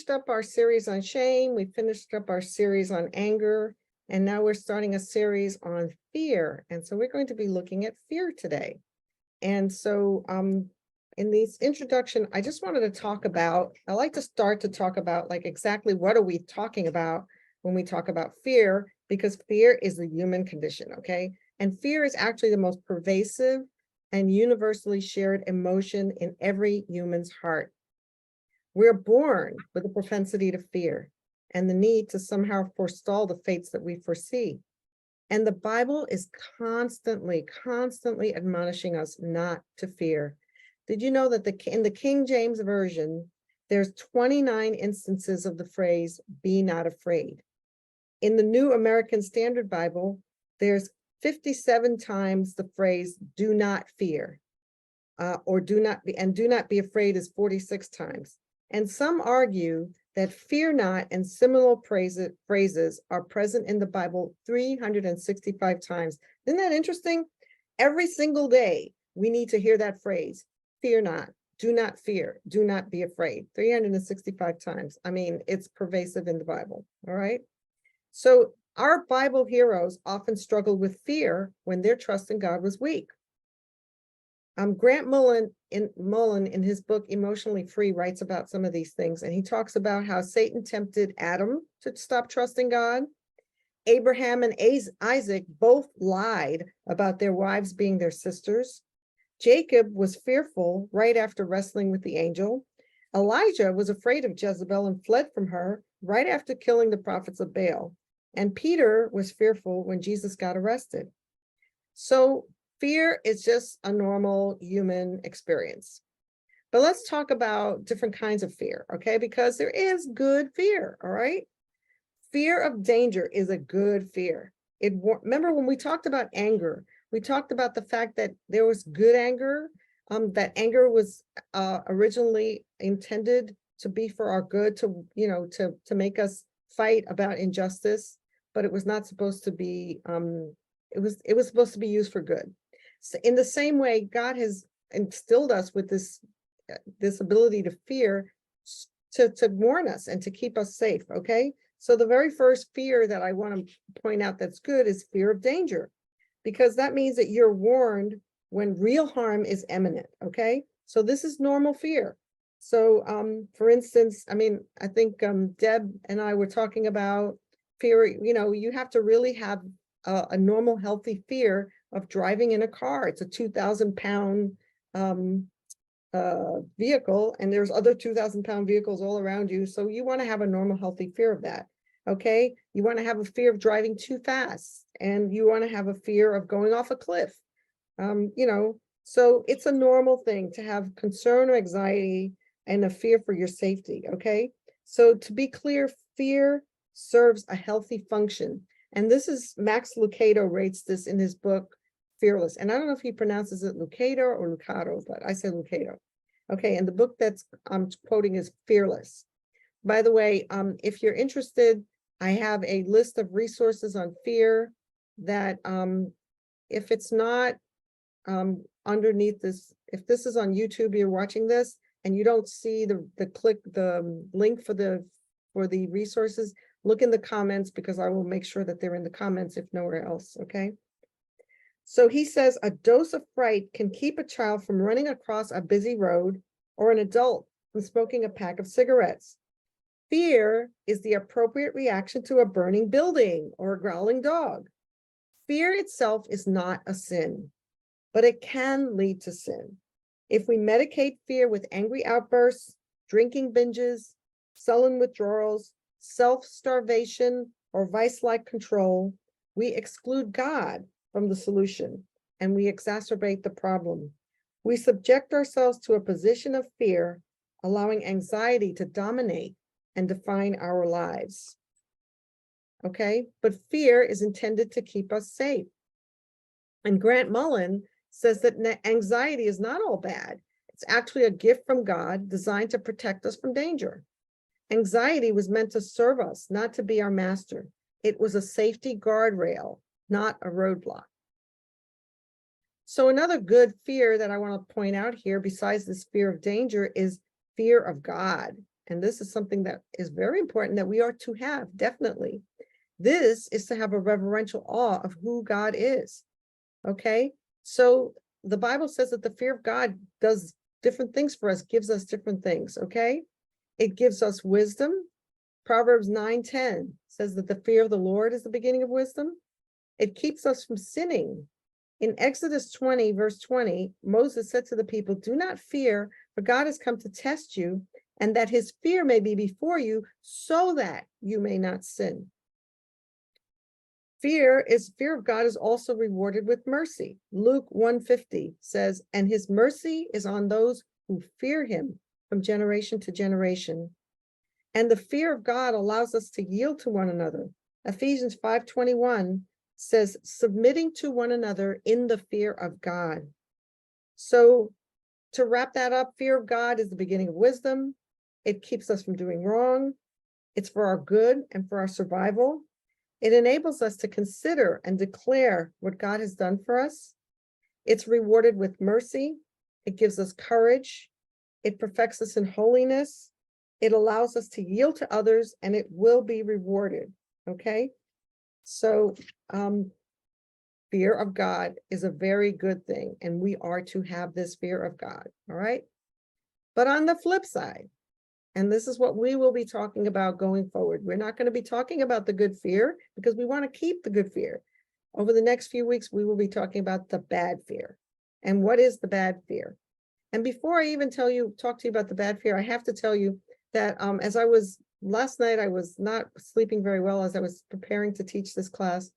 finished up our series on shame. We finished up our series on anger. And now we're starting a series on fear. And so we're going to be looking at fear today. And so in this introduction, I just wanted to talk about, I like to start to talk about like exactly what are we talking about when we talk about fear, because fear is the human condition, okay? And fear is actually the most pervasive and universally shared emotion in every human's heart. We're born with a propensity to fear and the need to somehow forestall the fates that we foresee. And the Bible is constantly admonishing us not to fear. Did you know that in the King James Version, there's 29 instances of the phrase, be not afraid. In the New American Standard Bible, there's 57 times the phrase, do not fear, or do not be afraid is 46 times. And some argue that fear not and similar phrases are present in the Bible 365 times. Isn't that interesting? Every single day, we need to hear that phrase, fear not, do not fear, do not be afraid, 365 times. I mean, it's pervasive in the Bible, all right? So our Bible heroes often struggled with fear when their trust in God was weak. Grant Mullen in his book Emotionally Free writes about some of these things, and he talks about how Satan tempted Adam to stop trusting God. Abraham and Isaac both lied about their wives being their sisters. Jacob was fearful right after wrestling with the angel. Elijah was afraid of Jezebel and fled from her right after killing the prophets of Baal. And Peter was fearful when Jesus got arrested. So fear is just a normal human experience. But let's talk about different kinds of fear, okay? Because there is good fear, all right? Fear of danger is a good fear. Remember when we talked about anger, we talked about the fact that there was good anger, that anger was originally intended to be for our good, to make us fight about injustice, but it was not supposed to be, it was supposed to be used for good. So in the same way, God has instilled us with this ability to fear, to warn us and to keep us safe, okay? So the very first fear that I want to point out that's good is fear of danger, because that means that you're warned when real harm is imminent, okay? So this is normal fear. So for instance, I mean, I think Deb and I were talking about fear, you have to really have a normal, healthy fear of driving in a car. It's a 2,000-pound vehicle, and there's other 2,000-pound vehicles all around you. So you want to have a normal, healthy fear of that. Okay. You want to have a fear of driving too fast, and you want to have a fear of going off a cliff. So it's a normal thing to have concern or anxiety and a fear for your safety. Okay. So to be clear, fear serves a healthy function. And this is Max Lucado rates this in his book, Fearless. And I don't know if he pronounces it Lucado or Lucado, but I say Lucado. Okay, and the book that's I'm quoting is Fearless. By the way, if you're interested, I have a list of resources on fear that if it's not underneath this, if this is on YouTube, you're watching this and you don't see the link for the resources, look in the comments, because I will make sure that they're in the comments if nowhere else, okay? So he says a dose of fright can keep a child from running across a busy road or an adult from smoking a pack of cigarettes. Fear is the appropriate reaction to a burning building or a growling dog. Fear itself is not a sin, but it can lead to sin. If we medicate fear with angry outbursts, drinking binges, sullen withdrawals, self-starvation, or vice-like control, we exclude God from the solution, and we exacerbate the problem. We subject ourselves to a position of fear, allowing anxiety to dominate and define our lives. Okay, but fear is intended to keep us safe. And Grant Mullen says that anxiety is not all bad. It's actually a gift from God designed to protect us from danger. Anxiety was meant to serve us, not to be our master. It was a safety guardrail, not a roadblock. So another good fear that I want to point out here, besides this fear of danger, is fear of God. and this is something that is very important that we are to have, definitely. This is to have a reverential awe of who God is. Okay, so the Bible says that the fear of God does different things for us, gives us different things. Okay, it gives us wisdom. Proverbs 9:10 says that the fear of the Lord is the beginning of wisdom. It keeps us from sinning. In Exodus 20, verse 20, Moses said to the people, "Do not fear, for God has come to test you, and that his fear may be before you, so that you may not sin." Fear of God is also rewarded with mercy. Luke 1:50 says, "And his mercy is on those who fear him from generation to generation." And the fear of God allows us to yield to one another. Ephesians 5:21 says, "Submitting to one another in the fear of God." So to wrap that up, fear of God is the beginning of wisdom. It keeps us from doing wrong. It's for our good and for our survival. It enables us to consider and declare what God has done for us. It's rewarded with mercy. It gives us courage. It perfects us in holiness. It allows us to yield to others, and it will be rewarded. Okay, so fear of God is a very good thing, and we are to have this fear of God. All right, but on the flip side, and this is what we will be talking about going forward, we're not going to be talking about the good fear because we want to keep the good fear. Over the next few weeks, we will be talking about the bad fear. And what is the bad fear? And before I even talk to you about the bad fear, I have to tell you that last night, I was not sleeping very well as I was preparing to teach this class.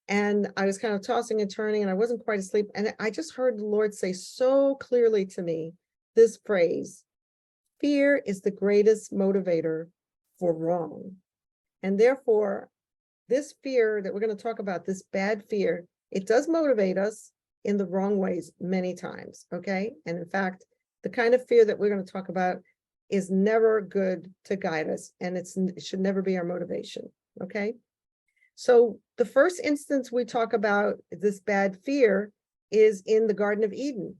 And I was kind of tossing and turning, and I wasn't quite asleep. And I just heard the Lord say so clearly to me this phrase: fear is the greatest motivator for wrong. And therefore, this fear that we're going to talk about, this bad fear, it does motivate us in the wrong ways many times. Okay. And in fact, the kind of fear that we're going to talk about is never good to guide us, and it should never be our motivation. Okay. So the first instance we talk about this bad fear is in the Garden of Eden,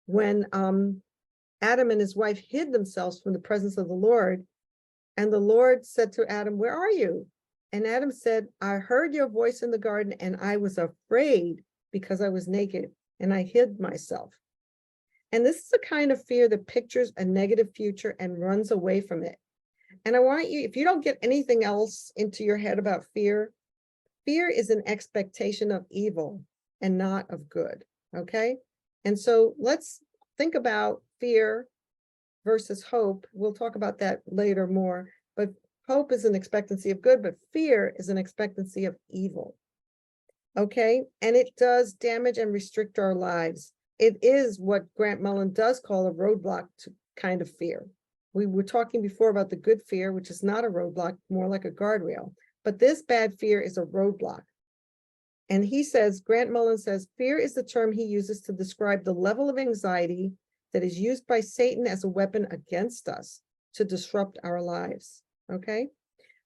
when Adam and his wife hid themselves from the presence of the Lord. And the Lord said to Adam, "Where are you?" And Adam said, "I heard your voice in the garden, and I was afraid because I was naked, and I hid myself." And this is the kind of fear that pictures a negative future and runs away from it. And I want you, if you don't get anything else into your head about fear, fear is an expectation of evil and not of good. Okay. And so let's think about fear versus hope. We'll talk about that later more, but hope is an expectancy of good, but fear is an expectancy of evil. Okay. And it does damage and restrict our lives. It is what Grant Mullen does call a roadblock to kind of fear. We were talking before about the good fear, which is not a roadblock, more like a guardrail. But this bad fear is a roadblock. And he says, Grant Mullen says, fear is the term he uses to describe the level of anxiety that is used by Satan as a weapon against us to disrupt our lives. Okay.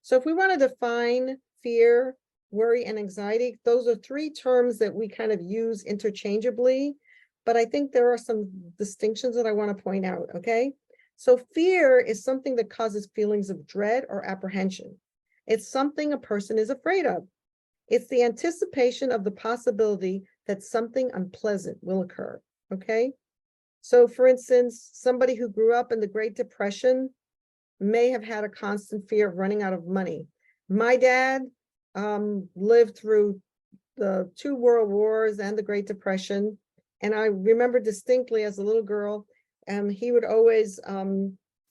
So if we want to define fear, worry, and anxiety, those are three terms that we kind of use interchangeably. But I think there are some distinctions that I want to point out. Okay. So fear is something that causes feelings of dread or apprehension. It's something a person is afraid of. It's the anticipation of the possibility that something unpleasant will occur. Okay. So for instance, somebody who grew up in the Great Depression may have had a constant fear of running out of money. My dad lived through the 2 world wars and the Great Depression. And I remember distinctly as a little girl, he would always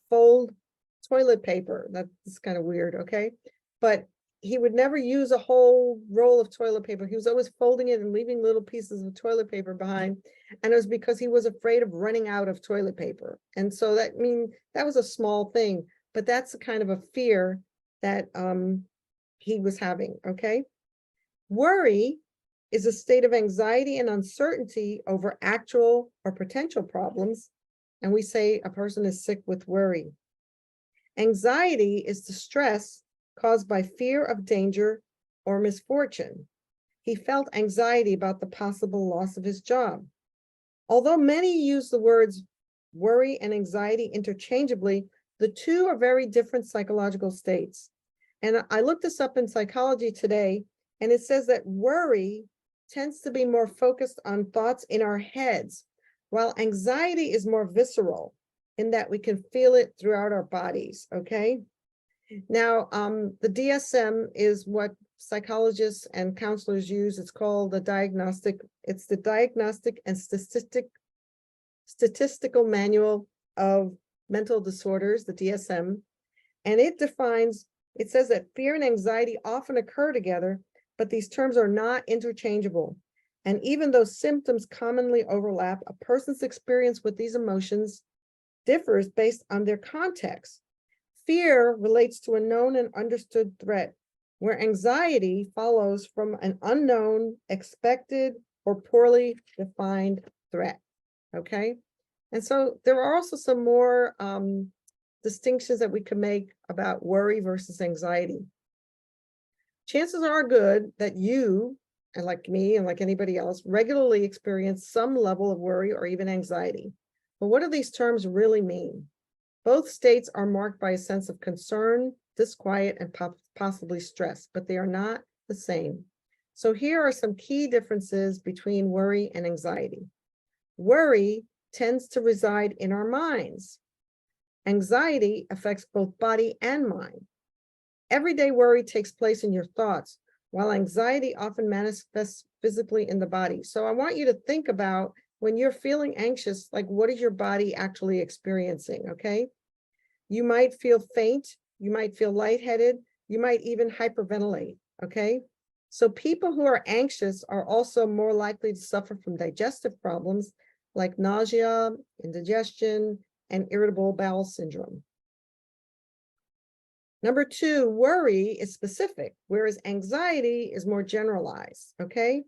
fold toilet paper. That's kind of weird, okay? But he would never use a whole roll of toilet paper. He was always folding it and leaving little pieces of toilet paper behind. And it was because he was afraid of running out of toilet paper. And so that was a small thing, but that's the kind of a fear that he was having, okay? Worry is a state of anxiety and uncertainty over actual or potential problems. And we say a person is sick with worry. Anxiety is the stress caused by fear of danger or misfortune. He felt anxiety about the possible loss of his job. Although many use the words worry and anxiety interchangeably, The two are very different psychological states. And I looked this up in Psychology Today, and it says that worry tends to be more focused on thoughts in our heads, while anxiety is more visceral in that we can feel it throughout our bodies, okay? Now, the DSM is what psychologists and counselors use. It's called the Diagnostic and Statistical Manual of Mental Disorders, the DSM. And it says that fear and anxiety often occur together, but these terms are not interchangeable. And even though symptoms commonly overlap, a person's experience with these emotions differs based on their context. Fear relates to a known and understood threat, where anxiety follows from an unknown, expected, or poorly defined threat, okay? And so there are also some more distinctions that we can make about worry versus anxiety. Chances are good that you, and like me and like anybody else, regularly experience some level of worry or even anxiety. But what do these terms really mean? Both states are marked by a sense of concern, disquiet, and possibly stress, but they are not the same. So here are some key differences between worry and anxiety. Worry tends to reside in our minds. Anxiety affects both body and mind. Everyday worry takes place in your thoughts, while anxiety often manifests physically in the body. So I want you to think about when you're feeling anxious, like what is your body actually experiencing, okay? You might feel faint, you might feel lightheaded, you might even hyperventilate, okay? So people who are anxious are also more likely to suffer from digestive problems like nausea, indigestion, and irritable bowel syndrome. Number two, worry is specific, whereas anxiety is more generalized, okay?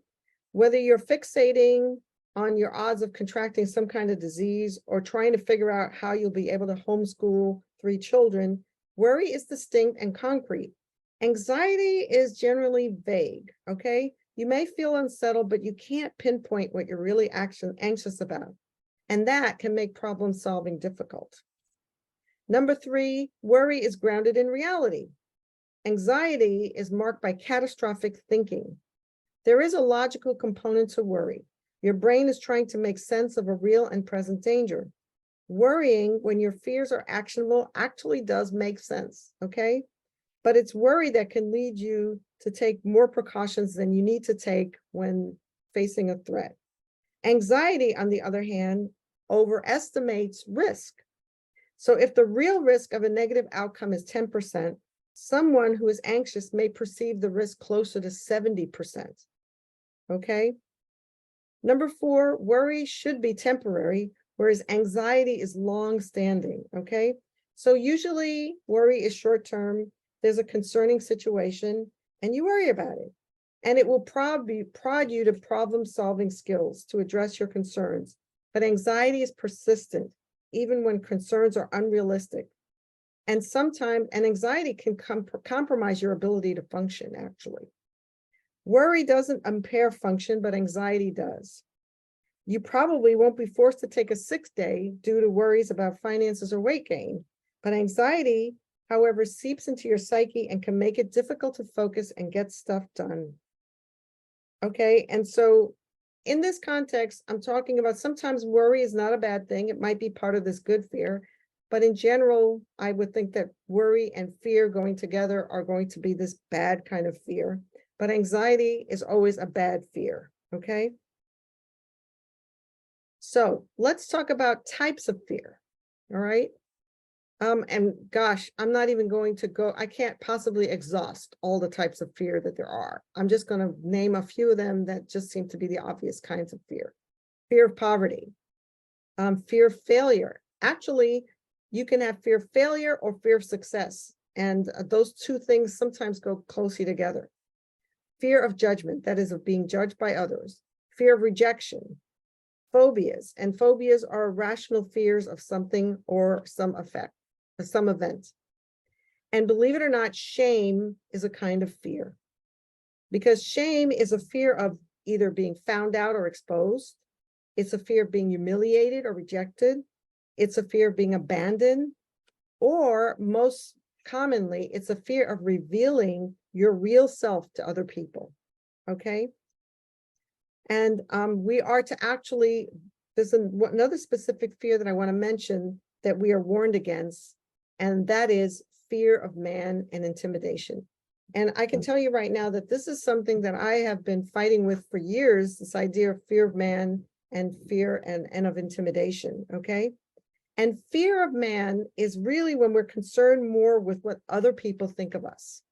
Whether you're fixating on your odds of contracting some kind of disease or trying to figure out how you'll be able to homeschool 3 children, worry is distinct and concrete. Anxiety is generally vague, okay? You may feel unsettled, but you can't pinpoint what you're really anxious about. And that can make problem solving difficult. Number 3, worry is grounded in reality. Anxiety is marked by catastrophic thinking. There is a logical component to worry. Your brain is trying to make sense of a real and present danger. Worrying when your fears are actionable actually does make sense, okay? But it's worry that can lead you to take more precautions than you need to take when facing a threat. Anxiety, on the other hand, overestimates risk. So if the real risk of a negative outcome is 10%, someone who is anxious may perceive the risk closer to 70%, okay? Number 4, worry should be temporary, whereas anxiety is long-standing, okay? So usually worry is short-term, there's a concerning situation, and you worry about it. And it will prod you to problem-solving skills to address your concerns. But anxiety is persistent, even when concerns are unrealistic. And sometimes anxiety can compromise your ability to function, actually. Worry doesn't impair function, but anxiety does. You probably won't be forced to take a sick day due to worries about finances or weight gain, but anxiety, however, seeps into your psyche and can make it difficult to focus and get stuff done. Okay, and so in this context, I'm talking about sometimes worry is not a bad thing. It might be part of this good fear, but in general, I would think that worry and fear going together are going to be this bad kind of fear. But anxiety is always a bad fear, okay? So let's talk about types of fear, all right? And gosh, I'm not even going to go, I can't possibly exhaust all the types of fear that there are. I'm just going to name a few of them that just seem to be the obvious kinds of fear. Fear of poverty, fear of failure. Actually, you can have fear of failure or fear of success. And those two things sometimes go closely together. Fear of judgment, that is, of being judged by others. Fear of rejection. Phobias, and phobias are irrational fears of something or some effect, or some event. And believe it or not, shame is a kind of fear, because shame is a fear of either being found out or exposed. It's a fear of being humiliated or rejected. It's a fear of being abandoned. or most commonly, it's a fear of revealing your real self to other people. Okay. And we are to actually, there's another specific fear that I want to mention that we are warned against, and that is fear of man and intimidation. And I can tell you right now that this is something that I have been fighting with for years, this idea of fear of man and fear and of intimidation, okay? And fear of man is really when we're concerned more with what other people think of us.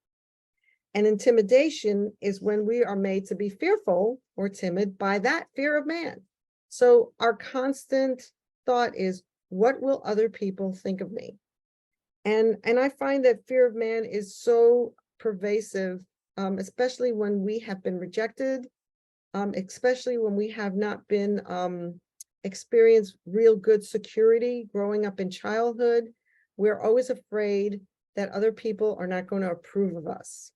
And intimidation is when we are made to be fearful or timid by that fear of man. So our constant thought is, what will other people think of me? And I find that fear of man is so pervasive, especially when we have been rejected, especially when we have not been experienced real good security growing up in childhood. We're always afraid that other people are not going to approve of us.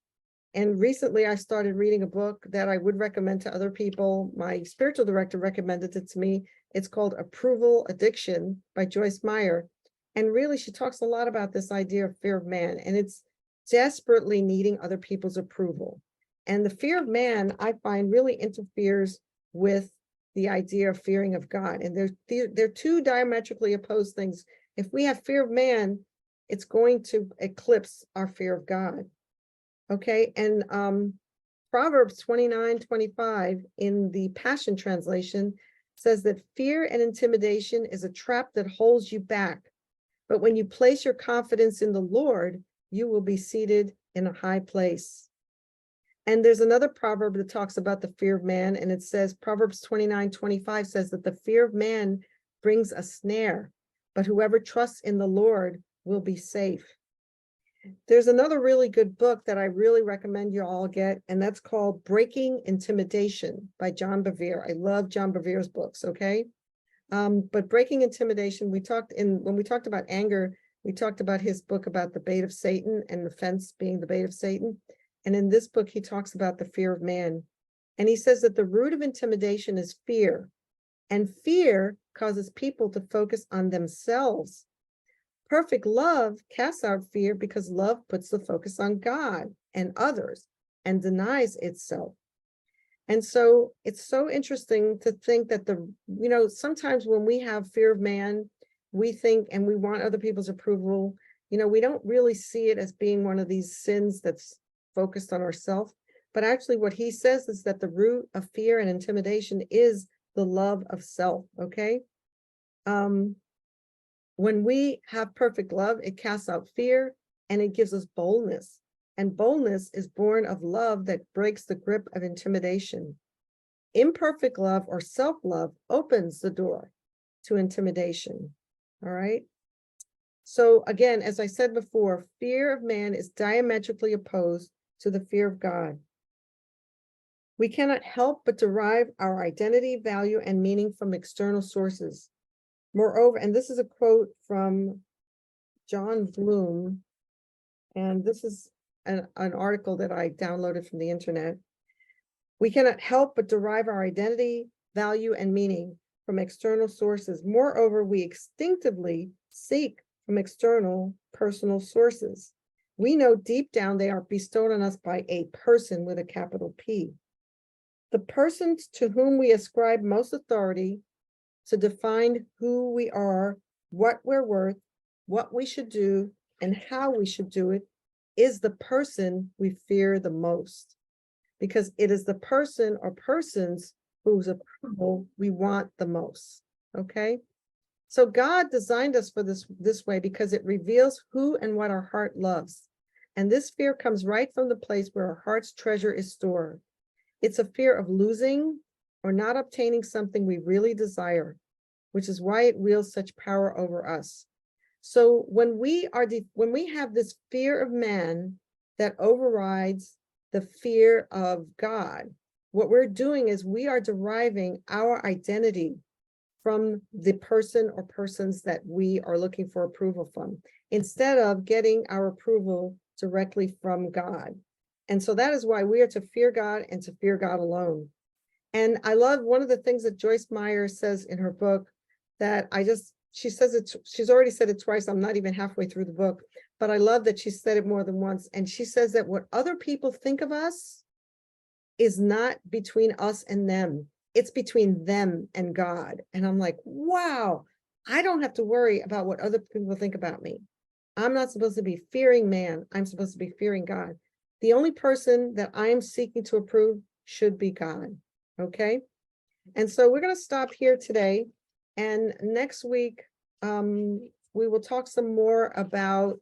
And recently I started reading a book that I would recommend to other people. My spiritual director recommended it to me. It's called Approval Addiction by Joyce Meyer. And really, she talks a lot about this idea of fear of man, and it's desperately needing other people's approval. And the fear of man, I find, really interferes with the idea of fearing of God. And they're two diametrically opposed things. If we have fear of man, it's going to eclipse our fear of God. Okay, and Proverbs 29:25 in the Passion Translation says that fear and intimidation is a trap that holds you back. But when you place your confidence in the Lord, you will be seated in a high place. And there's another proverb that talks about the fear of man, and it says, Proverbs 29:25 says that the fear of man brings a snare, but whoever trusts in the Lord will be safe. There's another really good book that I really recommend you all get, and that's called Breaking Intimidation by John Bevere. I love John Bevere's books, okay? But Breaking Intimidation, when we talked about anger, we talked about his book about the bait of Satan and the fence being the bait of Satan. And in this book, he talks about the fear of man. And he says that the root of intimidation is fear. And fear causes people to focus on themselves. Perfect love casts out fear because love puts the focus on God and others and denies itself. And so it's so interesting to think that sometimes when we have fear of man, we think and we want other people's approval, we don't really see it as being one of these sins that's focused on ourselves. But actually what he says is that the root of fear and intimidation is the love of self, okay? When we have perfect love, it casts out fear and it gives us boldness. And boldness is born of love that breaks the grip of intimidation. Imperfect love or self-love opens the door to intimidation. All right. So again, as I said before, fear of man is diametrically opposed to the fear of God. We cannot help but derive our identity, value, and meaning from external sources. Moreover, and this is a quote from John Bloom, and this is an article that I downloaded from the internet. We cannot help but derive our identity, value, and meaning from external sources. Moreover, we instinctively seek from external personal sources. We know deep down they are bestowed on us by a person with a capital P. The persons to whom we ascribe most authority to define who we are, what we're worth, what we should do, and how we should do it is the person we fear the most, because it is the person or persons whose approval we want the most, okay? So God designed us for this way because it reveals who and what our heart loves. And this fear comes right from the place where our heart's treasure is stored. It's a fear of losing or not obtaining something we really desire, which is why it wields such power over us. So when we have this fear of man that overrides the fear of God, what we're doing is we are deriving our identity from the person or persons that we are looking for approval from, instead of getting our approval directly from God. And so that is why we are to fear God and to fear God alone. And I love one of the things that Joyce Meyer says in her book that she says it, she's already said it twice. I'm not even halfway through the book, but I love that she said it more than once. And she says that what other people think of us is not between us and them. It's between them and God. And I'm like, wow, I don't have to worry about what other people think about me. I'm not supposed to be fearing man. I'm supposed to be fearing God. The only person that I am seeking to approve should be God. Okay. And so we're going to stop here today. And next week, we will talk some more about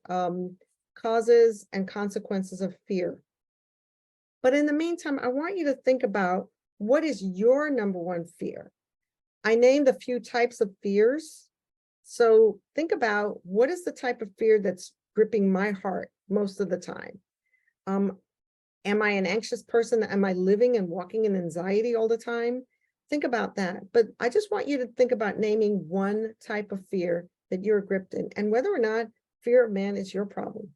causes and consequences of fear. But in the meantime, I want you to think about, what is your number one fear? I named a few types of fears. So think about, what is the type of fear that's gripping my heart most of the time? Am I an anxious person? Am I living and walking in anxiety all the time? Think about that. But I just want you to think about naming one type of fear that you're gripped in, and whether or not fear of man is your problem.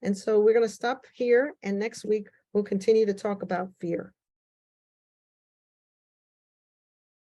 And so we're going to stop here, and next week we'll continue to talk about fear.